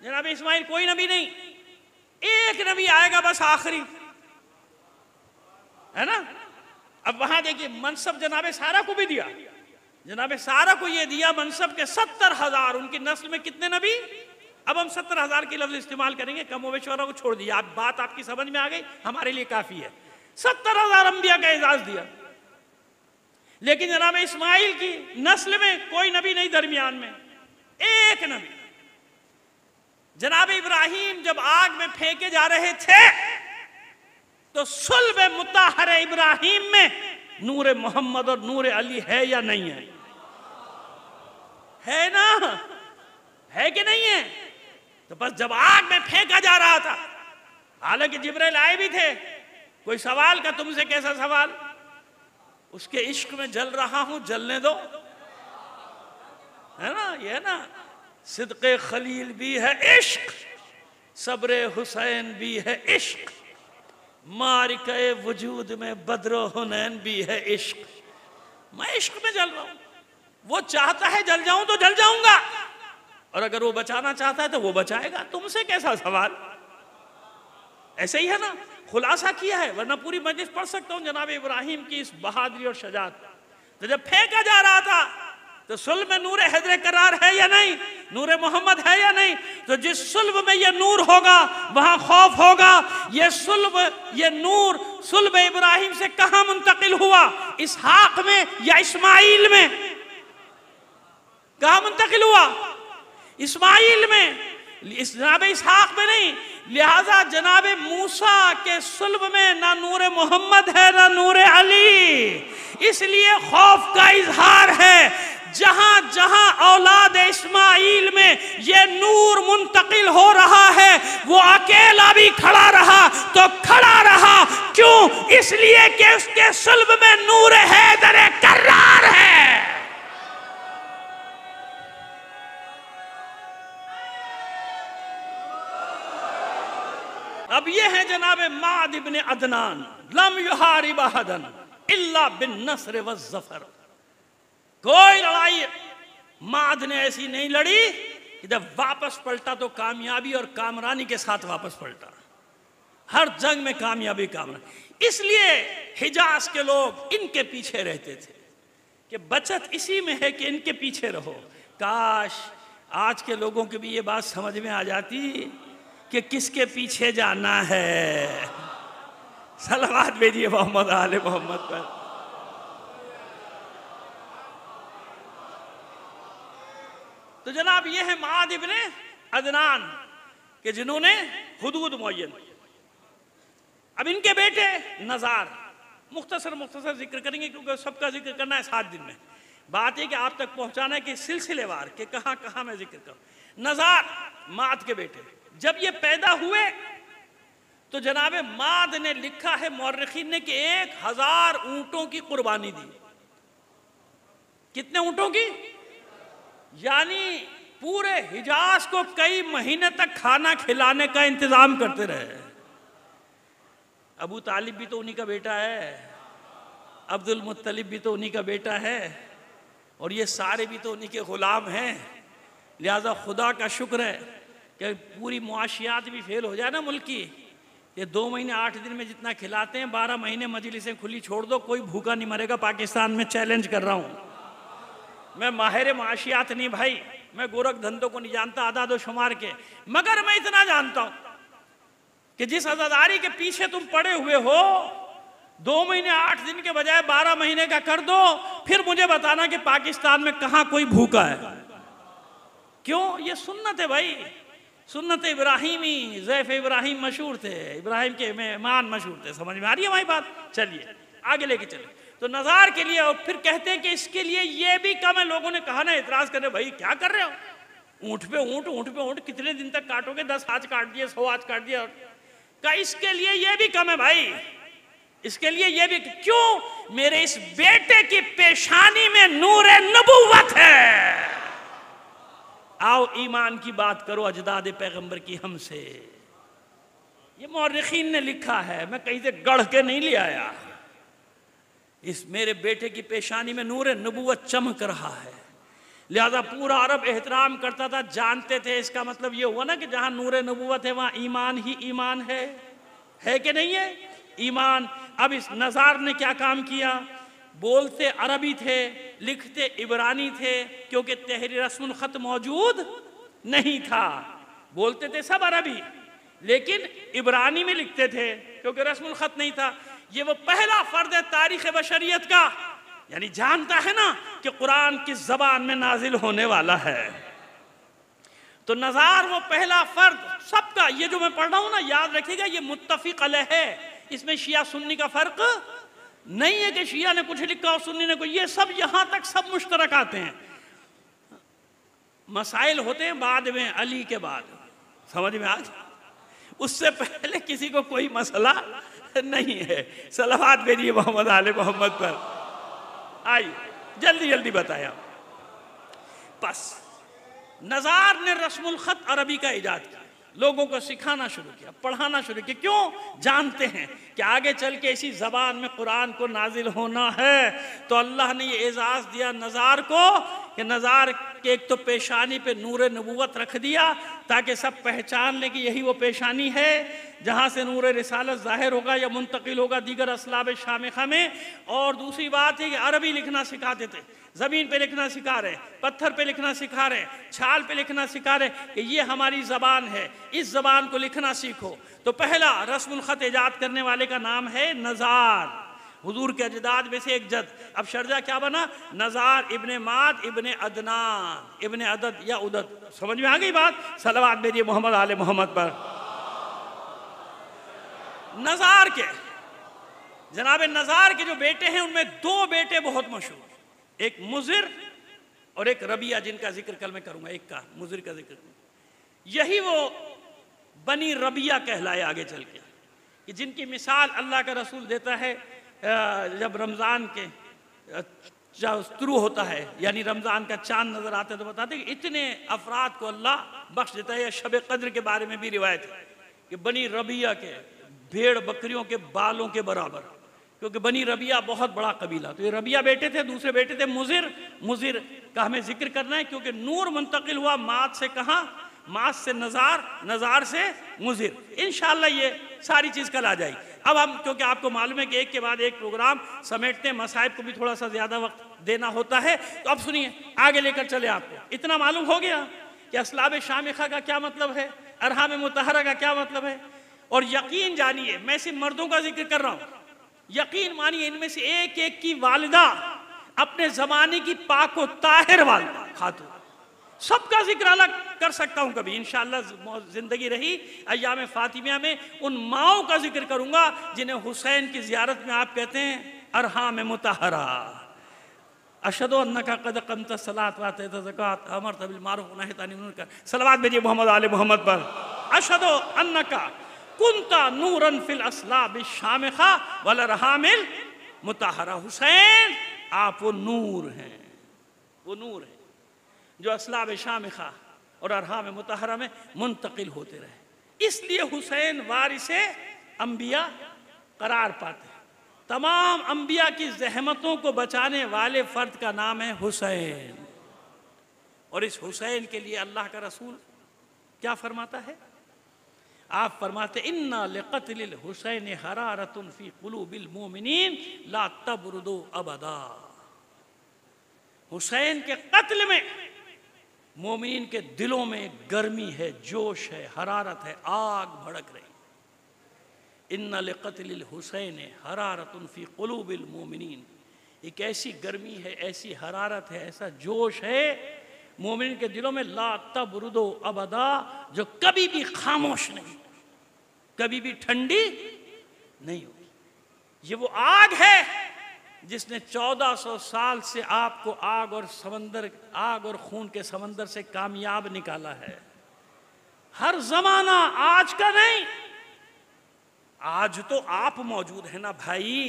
जनाबे इस्माइल, कोई नबी नहीं, एक नबी आएगा बस आखिरी, है ना। अब वहां देखिए मनसब जनाबे सारा को भी दिया, जनाबे सारा को ये दिया मनसब के 70,000, उनकी नस्ल में कितने नबी? अब हम 70,000 की लफ्ज इस्तेमाल करेंगे, कमोवेश्वरा को छोड़ दिया, आप बात आपकी समझ में आ गई, हमारे लिए काफी है। 70,000 अंबिया का एजाज दिया, लेकिन जनाबे इस्माइल की नस्ल में कोई नबी नहीं, दरमियान में एक नबी। जनाब इब्राहिम जब आग में फेंके जा रहे थे तो सुल्ब मुताहर इब्राहिम में नूर मोहम्मद और नूर अली है या नहीं है? है ना, है कि नहीं है? तो बस जब आग में फेंका जा रहा था, हालांकि जिब्राइल आए भी थे, कोई सवाल का तुमसे, कैसा सवाल? उसके इश्क में जल रहा हूं, जलने दो, है ना, ये ना, सिद्क़े खलील भी है इश्क, सब्रे हुसैन भी है इश्क, मारिके वजूद में बद्रो हुनैन भी है इश्क। मैं इश्क में जल रहा हूं, वो चाहता है जल जाऊं तो जल जाऊंगा, और अगर वो बचाना चाहता है तो वो बचाएगा, तुमसे कैसा सवाल? ऐसे ही है ना, खुलासा किया है, वरना पूरी मजलिस पढ़ सकता हूं जनाब इब्राहिम की इस बहादुरी और शजात। तो जब फेंका जा रहा था तो सुल्ब में नूर हैदर करार है या नहीं, नूर मोहम्मद है या नहीं? तो जिस सुल्ब में ये नूर होगा वहां खौफ होगा। ये सुल्ब, ये नूर सुल्ब इब्राहिम से कहां मुंतकिल हुआ? इसहाक में या इस्माइल में? कहां मुंतकिल हुआ? इस्माइल में, जनाब इसहाक में नहीं। लिहाजा जनाब मूसा के सुल्ब में ना नूर मोहम्मद है ना नूर अली, इसलिए खौफ का इजहार है। जहां जहां औलाद इस्माइल में ये नूर मुंतकिल हो रहा है, वो अकेला भी खड़ा रहा तो खड़ा रहा, क्यों? इसलिए कि उसके सुल्ब में नूर हैदर करार है। अब ये है जनाब माद इब्ने अदनान, लम युहारिब अहदन इल्ला बिन नस्र व ज़फ़र। कोई लड़ाई माद ने ऐसी नहीं लड़ी कि जब वापस पलटा तो कामयाबी और कामरानी के साथ वापस पलटा। हर जंग में कामयाबी कामना। इसलिए हिजाज के लोग इनके पीछे रहते थे कि बचत इसी में है कि इनके पीछे रहो। काश आज के लोगों की भी ये बात समझ में आ जाती कि किसके पीछे जाना है। सलावत भेजिए मोहम्मद आले मोहम्मद पर। तो जनाब ये है माद इब्ने अदनान के जिन्होंने हुदूद मुअय्यन। अब इनके बेटे नज़ार, मुख्तसर जिक्र करेंगे क्योंकि सबका जिक्र करना है 7 दिन में। बात है कि आप तक पहुंचाना है कि सिलसिलेवार के कहाँ कहाँ मैं जिक्र करूं। नज़ार माद के बेटे जब ये पैदा हुए तो जनाब माद ने लिखा है मौर्रिखीन ने कि 1000 ऊंटों की कुर्बानी दी। कितने ऊंटों की? यानी पूरे हिजाज को कई महीने तक खाना खिलाने का इंतजाम करते रहे। अबू तालिब भी तो उन्हीं का बेटा है, अब्दुल मुत्तलिब भी तो उन्हीं का बेटा है, और ये सारे भी तो उन्हीं के गुलाम हैं। लिहाजा खुदा का शुक्र है कि पूरी मुआशियात भी फेल हो जाए ना मुल्क की। ये 2 महीने 8 दिन में जितना खिलाते हैं 12 महीने मजलिसें खुली छोड़ दो, कोई भूखा नहीं मरेगा पाकिस्तान में। चैलेंज कर रहा हूँ मैं, माहिर मुआशियात नहीं भाई, मैं गोरख धंधों को नहीं जानता आदाद शुमार के, मगर मैं इतना जानता हूँ कि जिस अज़ादारी के पीछे तुम पड़े हुए हो 2 महीने 8 दिन के बजाय 12 महीने का कर दो, फिर मुझे बताना कि पाकिस्तान में कहाँ कोई भूखा है। क्यों? ये सुन्नत है भाई, सुन्नत इब्राहिमी। ज़ैफ़ इब्राहिम मशहूर थे, इब्राहिम के मेहमान मशहूर थे। समझ में आ रही है हमारी बात? चलिए आगे लेके चले। तो नज़ार के लिए, और फिर कहते हैं कि इसके लिए ये भी कम है। लोगों ने कहा ना, एतराज़ करने, भाई क्या कर रहे हो, ऊँट पे ऊँट, ऊँट पे ऊँट, कितने दिन तक काटोगे? 10 आज काट दिए, 100 आज काट दिया। का इसके लिए ये भी कम है भाई, इसके लिए ये भी। क्यों? मेरे इस बेटे की पेशानी में नूर नबुव्वत है। आओ ईमान की बात करो अजदाद पैगंबर की हमसे। ये मौर्रिखीन ने लिखा है, मैं कहीं से गढ़ के नहीं ले आया। इस मेरे बेटे की पेशानी में नूर नबुव्वत चमक रहा है। लिहाजा पूरा अरब एहतराम करता था, जानते थे। इसका मतलब ये हुआ ना कि जहां नूर नबुव्वत है वहां ईमान ही ईमान है कि नहीं है? ईमान। अब इस नज़ार ने क्या काम किया? बोलते अरबी थे, लिखते इब्रानी थे, क्योंकि तहरीर रस्मुल ख़त मौजूद नहीं था। बोलते थे सब अरबी, लेकिन इब्रानी में लिखते थे क्योंकि रस्मुल ख़त नहीं था। ये वो पहला फ़र्द है तारीख़ बशरियत का, यानी जानता है ना कि कुरान किस ज़बान में नाजिल होने वाला है। तो नज़ार वो पहला फ़र्द सबका। ये जो मैं पढ़ रहा हूँ ना, याद रखिएगा, ये मुत्तफ़िक़ अलैह है। इसमें शिया सुन्नी का फ़र्क नहीं है कि शिया ने कुछ लिखा और सुन्नी ने कुछ। ये सब यहाँ तक सब मुश्तरक आते हैं। मसाइल होते हैं बाद में, अली के बाद। समझ में आ गया? उससे पहले किसी को कोई मसला नहीं है। सलावत भेजिए मोहम्मद आले मोहम्मद पर। आइए जल्दी जल्दी बताया। बस नज़ार ने रस्मुल ख़त अरबी का ईजाद किया, लोगों को सिखाना शुरू किया, पढ़ाना शुरू किया। क्यों? जानते हैं कि आगे चल के इसी ज़बान में कुरान को नाजिल होना है। तो अल्लाह ने ये एजाज़ दिया नज़ार को कि नज़ार के एक तो पेशानी पे नूर नबुव्वत रख दिया ताकि सब पहचान लें कि यही वो पेशानी है जहाँ से नूर रिसालत ज़ाहिर होगा या मुंतकिल होगा दीगर असलाब शामिखा में। और दूसरी बात है कि अरबी लिखना सिखाते थे, ज़मीन पे लिखना सिखा रहे, पत्थर पे लिखना सिखा रहे, छाल पे लिखना सिखा रहे कि ये हमारी ज़बान है, इस ज़बान को लिखना सीखो। तो पहला रस्मुल ख़त ईजाद करने वाले का नाम है नज़ार, हुजूर के अजदाद में से एक जद। अब शर्जा क्या बना? नज़ार इब्ने माद इब्ने अदनान इब्ने अदद या उदद। समझ में आ गई बात? सलावत भेजिए मोहम्मद आले मोहम्मद पर। नज़ार के जनाब नज़ार के जो बेटे हैं उनमें 2 बेटे बहुत मशहूर, एक मुज़िर और एक रबिया, जिनका जिक्र कल मैं करूंगा। एक का मुज़िर का जिक्र, यही वो बनी रबिया कहलाए आगे चल के, कि जिनकी मिसाल अल्लाह का रसूल देता है जब रमज़ान के शुरू होता है, यानी रमज़ान का चांद नज़र आता है तो बताते हैं कि इतने अफराद को अल्लाह बख्श देता है। शब कद्र के बारे में भी रिवायत है कि बनी रबिया के भेड़ बकरियों के बालों के बराबर, क्योंकि बनी रबिया बहुत बड़ा कबीला। तो ये रबिया बेटे थे, दूसरे बेटे थे मुज़िर। मुज़िर का हमें जिक्र करना है क्योंकि नूर मुंतकिल हुआ माद से। कहाँ? माद से नज़ार, नज़ार से मुज़िर। इंशाअल्लाह ये सारी चीज़ कल आ जाएगी। अब हम, क्योंकि आपको मालूम है कि एक के बाद एक प्रोग्राम समेटते हैं, मसाइब को भी थोड़ा सा ज़्यादा वक्त देना होता है, तो अब सुनिए आगे लेकर चले। आपको इतना मालूम हो गया कि असलाब शामिखा का क्या मतलब है, अरहाम मुतहरा का क्या मतलब है। और यकीन जानिए, मैं सिर्फ मर्दों का जिक्र कर रहा हूँ, यकीन मानिए इनमें से एक एक की वालिदा अपने ज़माने की पाक व ताहिर वालिदा खातून, सबका जिक्र अलग कर सकता हूं कभी इंशाअल्लाह, जिंदगी रही अय्याम फातिमिया में उन माओं का जिक्र करूंगा जिन्हें हुसैन की जियारत में आप कहते हैं अरहाम मुतहरा। अशहदु अन्नका क़द क़मत सलात व अतैत ज़कात अमरत बिल मारूफ व नहैत अनिल मुनकर। सलवात भेजिए मोहम्मद आले मोहम्मद पर। अशहदु अन्नका कुंता नूरन फिल अस्लाब शामिखा वल अरहामिल मुतहरा। हुसैन आप वो नूर हैं, वो नूर हैं जो असलाब शामिखा और अरहाम मुतहरा में मुंतकिल होते रहे। इसलिए हुसैन वारिसे अंबिया करार पाते हैं। तमाम अंबिया की जहमतों को बचाने वाले फर्द का नाम है हुसैन। और इस हुसैन के लिए अल्लाह का रसूल क्या फरमाता है? आप फरमाते इन्ना लिक़त्लिल हुसैन हरारतुन फी क़ुलूबिल मोमिनीन ला तबरुदु अबदा। हुसैन के कत्ल में मोमिन के दिलों में गर्मी है, जोश है, हरारत है, आग भड़क रही। इन्ना लिक़त्लिल हुसैन हरारतुन फी क़ुलूबिल मोमिनीन, एक ऐसी गर्मी है, ऐसी हरारत है, ऐसा जोश है मोमिन के दिलों में, ला तबरुदो अबदा, जो कभी भी खामोश नहीं, कभी भी ठंडी नहीं होगी। ये वो आग है जिसने 1400 साल से आपको आग और खून के समंदर से कामयाब निकाला है। हर जमाना आज का नहीं, आज तो आप मौजूद है ना भाई,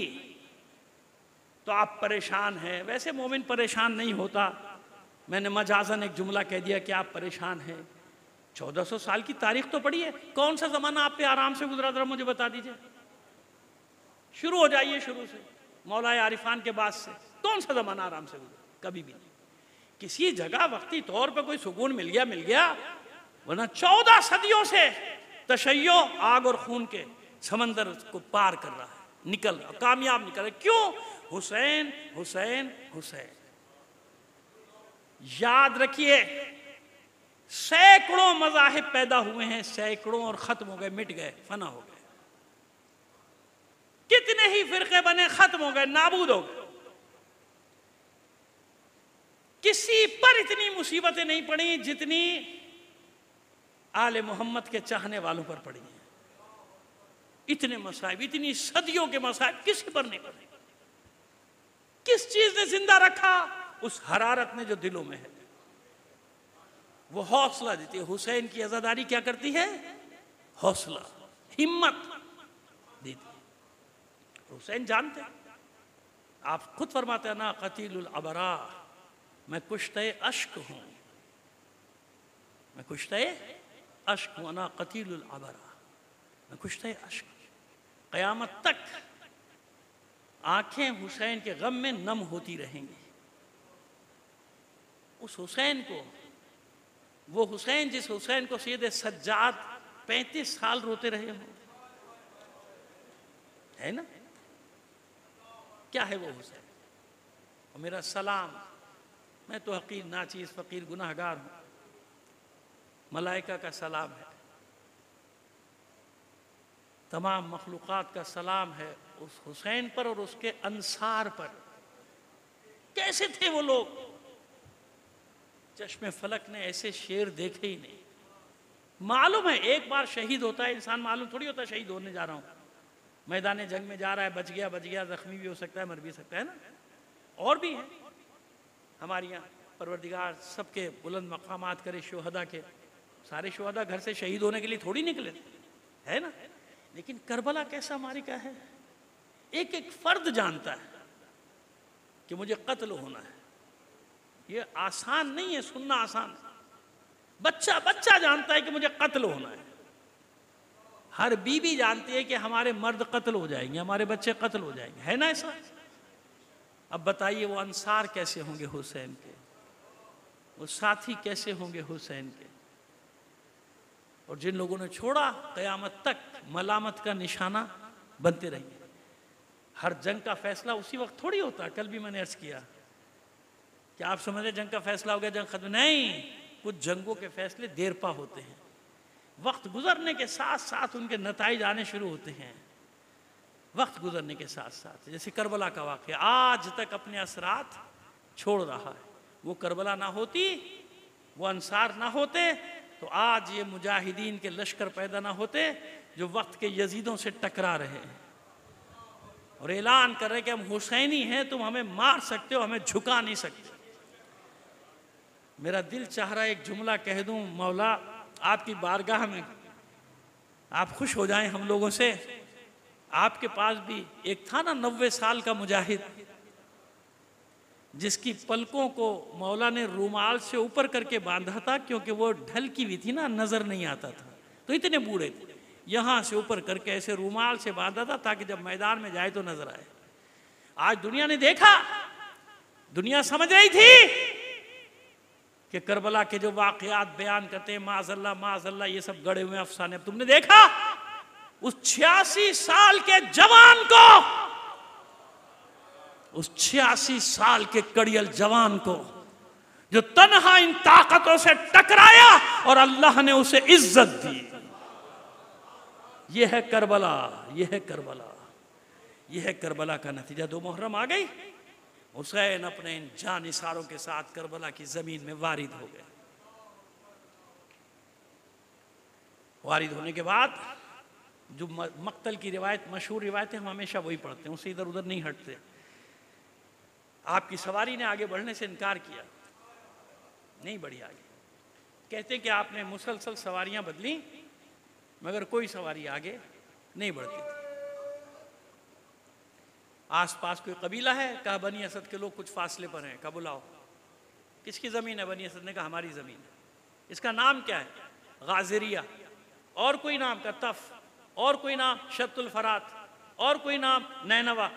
तो आप परेशान हैं। वैसे मोमिन परेशान नहीं होता, मैंने मजाजन एक जुमला कह दिया कि आप परेशान हैं। 1400 साल की तारीख तो पड़ी है, कौन सा जमाना आप पे आराम से गुजरा, जरा मुझे बता दीजिए। शुरू हो जाइए शुरू से, मौलाए आरिफान के बाद से, कौन सा जमाना आराम से गुजरा? कभी भी नहीं। किसी जगह वक्ती तौर पर कोई सुकून मिल गया, वरना 14 सदियों से तशय्यो आग और खून के समंदर को पार कर रहा है, निकल रहा, कामयाब निकल रहा। क्यों? हुसैन हुसैन हुसैन। याद रखिए, सैकड़ों मज़ाहिब पैदा हुए हैं, सैकड़ों, और खत्म हो गए, मिट गए, फना हो गए। कितने ही फिरके बने, खत्म हो गए, नाबूद हो गए। किसी पर इतनी मुसीबतें नहीं पड़ी जितनी आले मोहम्मद के चाहने वालों पर पड़ी हैं। इतने मसाइब, इतनी सदियों के मसाइब किसी पर नहीं पड़े। किस चीज ने जिंदा रखा? उस हरारत ने जो दिलों में है, वो हौसला देती है। हुसैन की अज़ादारी क्या करती है? हौसला, हिम्मत देती है। हुसैन जानते, आप खुद फरमाते हैं ना कतीलुल अबरा, मैं कुश्ते अश्क हूं, मैं कुश्ते अश्क हूं, ना कतीलुल अबरा, मैं कुश्ते अश्क। क़यामत तक आंखें हुसैन के गम में नम होती रहेंगी। उस हुसैन को, वो हुसैन जिस हुसैन को सैयद सज्जाद 35 साल रोते रहे हों, है ना? क्या है वो हुसैन? और मेरा सलाम, मैं तो हकीर नाचीज़ फ़कीर गुनाहगार हूँ, मलाइका का सलाम है, तमाम मखलूक़ात का सलाम है उस हुसैन पर और उसके अंसार पर। कैसे थे वो लोग? चश्मे फलक ने ऐसे शेर देखे ही नहीं। मालूम है एक बार शहीद होता है इंसान, मालूम थोड़ी होता है शहीद होने जा रहा हूँ, मैदान जंग में जा रहा है, बच गया, जख्मी भी हो सकता है, मर भी सकता है ना। और भी है हमारे यहाँ, परवरदिगार सबके बुलंद मकामात करे, शुहदा के। सारे शुहदा घर से शहीद होने के लिए थोड़ी निकले, है ना। लेकिन करबला कैसा मारिका है, एक एक फर्द जानता है कि मुझे कत्ल होना है। ये आसान नहीं है, सुनना आसान है। बच्चा बच्चा जानता है कि मुझे कत्ल होना है। हर बीवी जानती है कि हमारे मर्द कत्ल हो जाएंगे, हमारे बच्चे कत्ल हो जाएंगे, है ना ऐसा? अब बताइए वो अंसार कैसे होंगे हुसैन के, वो साथी कैसे होंगे हुसैन के? और जिन लोगों ने छोड़ा क़यामत तक मलामत का निशाना बनते रहेंगे। हर जंग का फैसला उसी वक्त थोड़ी होता। कल भी मैंने अर्ज किया कि आप समझे जंग का फैसला हो गया, जंग खत्म, नहीं। कुछ जंगों के फैसले देर पा होते हैं, वक्त गुजरने के साथ साथ उनके नताइज आने शुरू होते हैं, वक्त गुजरने के साथ साथ। जैसे करबला का वाक़या आज तक अपने असरात छोड़ रहा है। वो करबला ना होती, वो अंसार ना होते, तो आज ये मुजाहिदीन के लश्कर पैदा ना होते जो वक्त के यजीदों से टकरा रहे हैं और ऐलान कर रहे कि हम हुसैनी हैं, तुम हमें मार सकते हो, हमें झुका नहीं सकते। मेरा दिल चाह रहा है एक जुमला कह दूं, मौला आपकी बारगाह में आप खुश हो जाएं हम लोगों से। आपके पास भी एक था ना 90 साल का मुजाहिद, जिसकी पलकों को मौला ने रूमाल से ऊपर करके बांधा था, क्योंकि वो ढलकी हुई थी ना, नजर नहीं आता था। तो इतने बूढ़े थे, यहाँ से ऊपर करके ऐसे रूमाल से बांधा था ताकि जब मैदान में जाए तो नजर आए। आज दुनिया ने देखा, दुनिया समझ रही थी कि करबला के जो वाक़यात बयान करते हैं माज़अल्लाह ये सब गड़े हुए अफसाने। अब तुमने देखा उस 86 साल के जवान को, उस 86 साल के कड़ियल जवान को जो तन्हा इन ताकतों से टकराया और अल्लाह ने उसे इज्जत दी। यह है करबला, यह है करबला, यह है करबला का नतीजा। 2 मुहर्रम आ गई, हुसैन अपने इन जानिसारों के साथ करबला की जमीन में वारिद हो गए। वारिद होने के बाद जो मक्तल की रिवायत, मशहूर रिवायत है, हम हमेशा वही पढ़ते हैं, उससे इधर उधर नहीं हटते। आपकी सवारी ने आगे बढ़ने से इनकार किया, नहीं बढ़ी आगे। कहते हैं कि आपने मुसलसल सवारियां बदली मगर कोई सवारी आगे नहीं बढ़ती थी। आसपास कोई कबीला है, कहा बनी असद के लोग कुछ फासले पर हैं, कहा बुलाओ। किसकी ज़मीन है? बनी असद ने कहा हमारी ज़मीन है। इसका नाम क्या है? गाज़रिया। और कोई नाम? का तफ। और कोई नाम? शत्तुल फरात। और कोई नाम? नैनवा।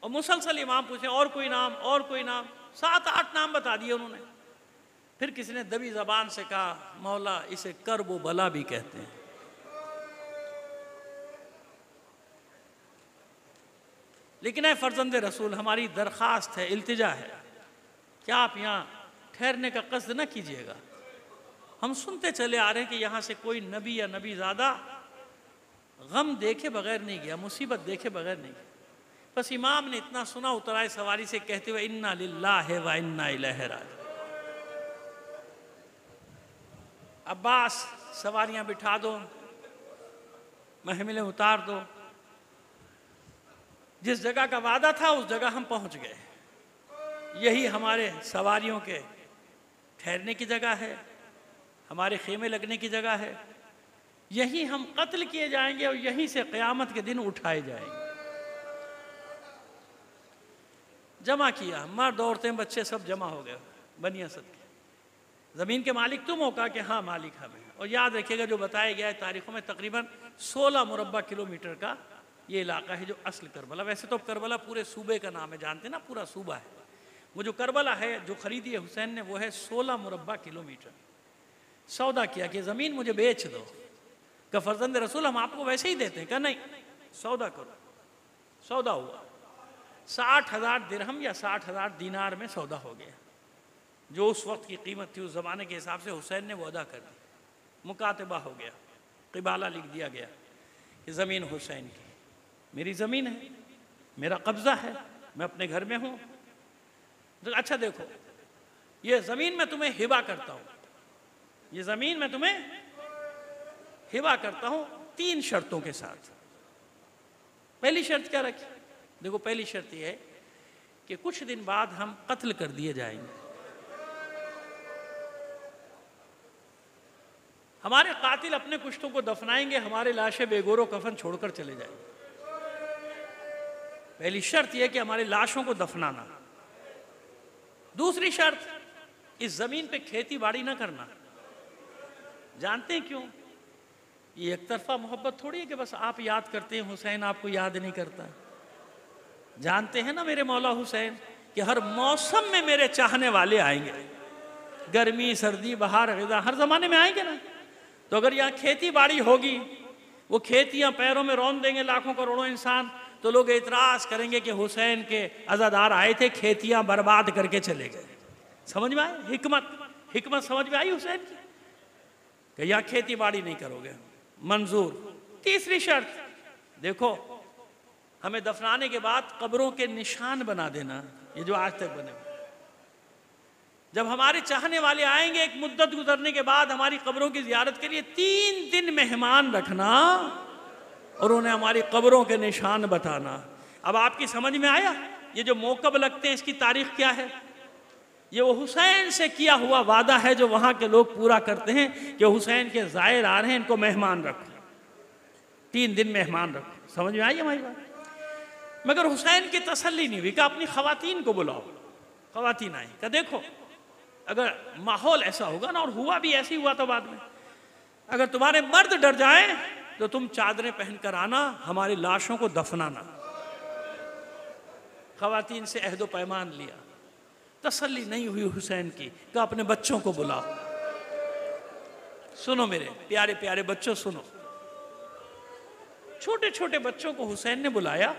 और मुसलसल इमाम पूछे और कोई नाम, और कोई नाम, 7-8 नाम बता दिए उन्होंने। फिर किसी ने दबी ज़बान से कहा मौला इसे कर्ब व बला भी कहते हैं। लेकिन है फर्जंद रसूल, हमारी दरख्वास्त है, इल्तिजा है कि आप यहाँ ठहरने का कस्द न कीजिएगा। हम सुनते चले आ रहे हैं कि यहाँ से कोई नबी या नबी ज़्यादा गम देखे बगैर नहीं गया, मुसीबत देखे बगैर नहीं गया। बस इमाम ने इतना सुना, उतराए सवारी से कहते हुए इन्ना लिल्लाहि व इन्ना इलैहि राजिऊन। अब्बास सवारियाँ बिठा दो, महमिलें उतार दो। जिस जगह का वादा था उस जगह हम पहुंच गए। यही हमारे सवारियों के ठहरने की जगह है, हमारे खेमे लगने की जगह है। यही हम कत्ल किए जाएंगे और यहीं से क़यामत के दिन उठाए जाएंगे। जमा किया, मर्द औरतें बच्चे सब जमा हो गए बनी असद के। ज़मीन के मालिक तुम हो? कहा कि हाँ मालिक हमें। और याद रखिएगा जो बताया गया है तारीखों में, तकरीबन 16 मुरब्बा किलोमीटर का ये इलाका है जो असल करबला। वैसे तो करबला पूरे सूबे का नाम है, जानते ना, पूरा सूबा है। वो जो करबला है जो खरीदी है हुसैन ने, वो है 16 मुरब्बा किलोमीटर। सौदा किया कि ज़मीन मुझे बेच दो। का फर्जंद रसूल हम आपको वैसे ही देते हैं? का नहीं, सौदा करो। सौदा हुआ, 60,000 दिरहम या 60,000 दीनार में सौदा हो गया। जो उस वक्त की कीमत थी उस ज़माने के हिसाब से हुसैन ने वो अदा कर दी। मुकातबा हो गया, क़िबाला लिख दिया गया कि ज़मीन हुसैन की, मेरी ज़मीन है, मेरा कब्ज़ा है, मैं अपने घर में हूँ। तो अच्छा देखो, ये ज़मीन मैं तुम्हें हिबा करता हूँ, ये ज़मीन मैं तुम्हें हिबा करता हूँ 3 शर्तों के साथ। पहली शर्त क्या रखी? देखो पहली शर्त यह है कि कुछ दिन बाद हम कत्ल कर दिए जाएंगे। हमारे कातिल अपने कुश्तों को दफनाएंगे, हमारे लाशें बेगोरो कफन छोड़कर चले जाएंगे। पहली शर्त यह कि हमारी लाशों को दफनाना। दूसरी शर्त, इस जमीन पे खेती बाड़ी ना करना। जानते हैं क्यों? ये एक तरफा मोहब्बत थोड़ी है कि बस आप याद करते हैं, हुसैन आपको याद नहीं करता। जानते हैं ना मेरे मौला हुसैन कि हर मौसम में मेरे चाहने वाले आएंगे। गर्मी, सर्दी, बहार, ग़िज़ा, हर ज़माने में आएंगे ना। तो अगर यहाँ खेती बाड़ी होगी, वो खेतियाँ पैरों में रौंद देंगे लाखों करोड़ों इंसान, तो लोग एतराज करेंगे कि हुसैन के अज़ादार आए थे, खेतियाँ बर्बाद करके चले गए। समझ में आए हिकमत समझ में आई हुसैन की कि यहाँ खेती बाड़ी नहीं करोगे, मंजूर। तीसरी शर्त, देखो हमें दफनाने के बाद कब्रों के निशान बना देना, ये जो आज तक बने। जब हमारे चाहने वाले आएंगे एक मुद्दत गुजरने के बाद हमारी कब्रों की जियारत के लिए, 3 दिन मेहमान रखना और उन्हें हमारी कब्रों के निशान बताना। अब आपकी समझ में आया ये जो मौकब लगते हैं इसकी तारीख क्या है? ये वो हुसैन से किया हुआ वादा है जो वहां के लोग पूरा करते हैं कि हुसैन के ज़ायर आ रहे हैं, इनको मेहमान रखो, 3 दिन मेहमान रखो। समझ में आई हमारी बात? मगर हुसैन की तसल्ली नहीं हुई कि अपनी खवातीन को बुलाओ। खवातीन आई कि देखो अगर माहौल ऐसा होगा ना, और हुआ भी ऐसे ही हुआ था बाद में, अगर तुम्हारे मर्द डर जाए तो तुम चादरें पहनकर आना, हमारी लाशों को दफनाना। खवातीन से अहदो पैमान लिया, तसल्ली नहीं हुई हुसैन की, कि अपने बच्चों को बुलाओ। सुनो मेरे प्यारे प्यारे बच्चों, सुनो। छोटे छोटे बच्चों को हुसैन ने बुलाया,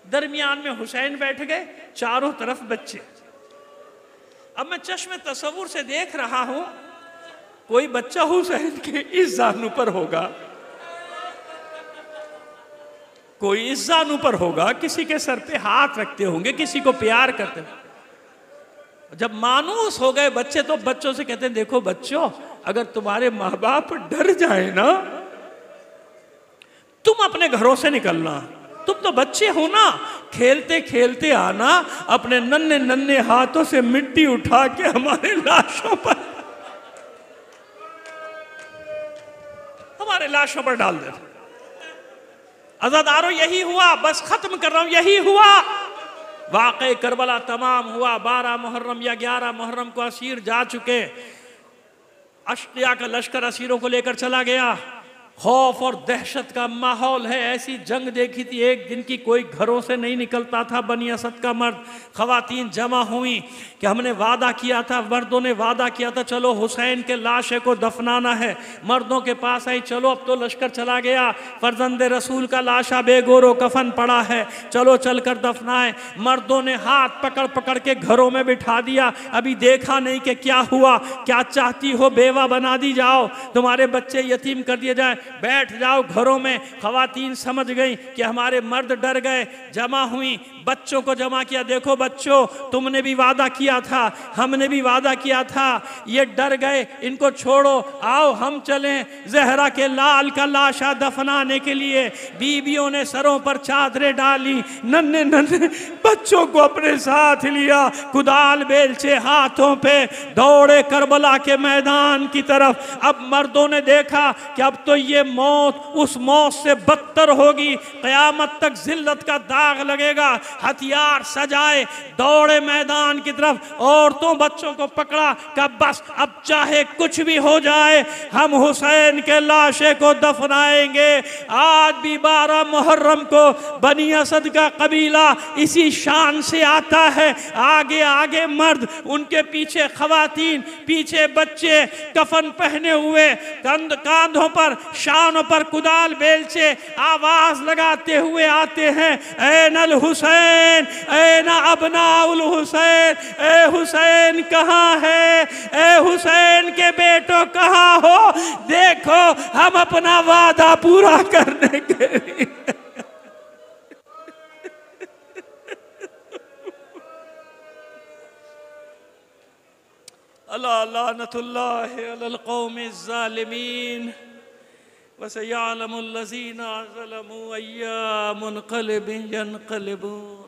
दरमियान में हुसैन बैठ गए, चारों तरफ बच्चे। अब मैं चश्मे तसव्वुर से देख रहा हूं, कोई बच्चा हुसैन के इस जानू पर होगा, कोई इस जानू पर होगा, किसी के सर पे हाथ रखते होंगे, किसी को प्यार करते होंगे। जब मानूस हो गए बच्चे तो बच्चों से कहते हैं, देखो बच्चों, अगर तुम्हारे माँ बाप डर जाए ना, तुम अपने घरों से निकलना, तुम तो बच्चे हो ना, खेलते खेलते आना, अपने नन्हे नन्हे हाथों से मिट्टी उठा के हमारे लाशों पर, हमारे लाशों पर डाल देना। अज़ादारों यही हुआ, बस खत्म कर रहा हूं, यही हुआ। वाक़े करबला तमाम हुआ। 12 मुहर्रम या 11 मुहर्रम को असीर जा चुके, अश्किया का लश्कर असीरों को लेकर चला गया। खौफ और दहशत का माहौल है। ऐसी जंग देखी थी एक दिन की, कोई घरों से नहीं निकलता था। बनी असद का मर्द, खवातीन जमा हुई कि हमने वादा किया था, मर्दों ने वादा किया था, चलो हुसैन के लाशे को दफनाना है। मर्दों के पास आई, चलो अब तो लश्कर चला गया, फर्जंदे रसूल का लाशा बेगोरो कफन पड़ा है, चलो चलकर दफनाए। मर्दों ने हाथ पकड़ पकड़ के घरों में बिठा दिया। अभी देखा नहीं कि क्या हुआ, क्या चाहती हो, बेवा बना दी जाओ, तुम्हारे बच्चे यतीम कर दिए जाए, बैठ जाओ घरों में। खवातीन समझ गई कि हमारे मर्द डर गए, जमा हुई, बच्चों को जमा किया। देखो बच्चों, तुमने भी वादा किया था, हमने भी वादा किया था, ये डर गए, इनको छोड़ो, आओ हम चलें ज़हरा के लाल का लाशा दफनाने के लिए। बीबियों ने सरों पर चादरें डाली, नन्हे नन्हे बच्चों को अपने साथ लिया, कुदाल बेलचे हाथों पे, दौड़े करबला के मैदान की तरफ। अब मर्दों ने देखा कि अब तो ये मौत उस मौत से बदतर होगी, क़यामत तक जिल्लत का दाग लगेगा। हथियार सजाए, दौड़े मैदान की तरफ, औरतों बच्चों को पकड़ा कि बस अब चाहे कुछ भी हो जाए, हम हुसैन के लाशे को दफनाएंगे। आज भी 12 मुहर्रम को बनी असद का कबीला इसी शान से आता है। आगे आगे मर्द, उनके पीछे खवातीन, पीछे बच्चे, कफन पहने हुए, कांधों पर शानों पर कुदाल बेलचे, आवाज लगाते हुए आते हैं, ऐनल हुसैन, ऐना अबनाउल हुसैन, ए हुसैन कहाँ है, ए हुसैन के बेटों कहाँ हो, देखो हम अपना वादा पूरा करने के लिए। अल्लाह लानतुल्लाहि अलल कौमिज़ ज़ालिमीन वसयअलमुल लज़ीना ज़लमू अय्या मुनक़लिबिन यनक़लिबून।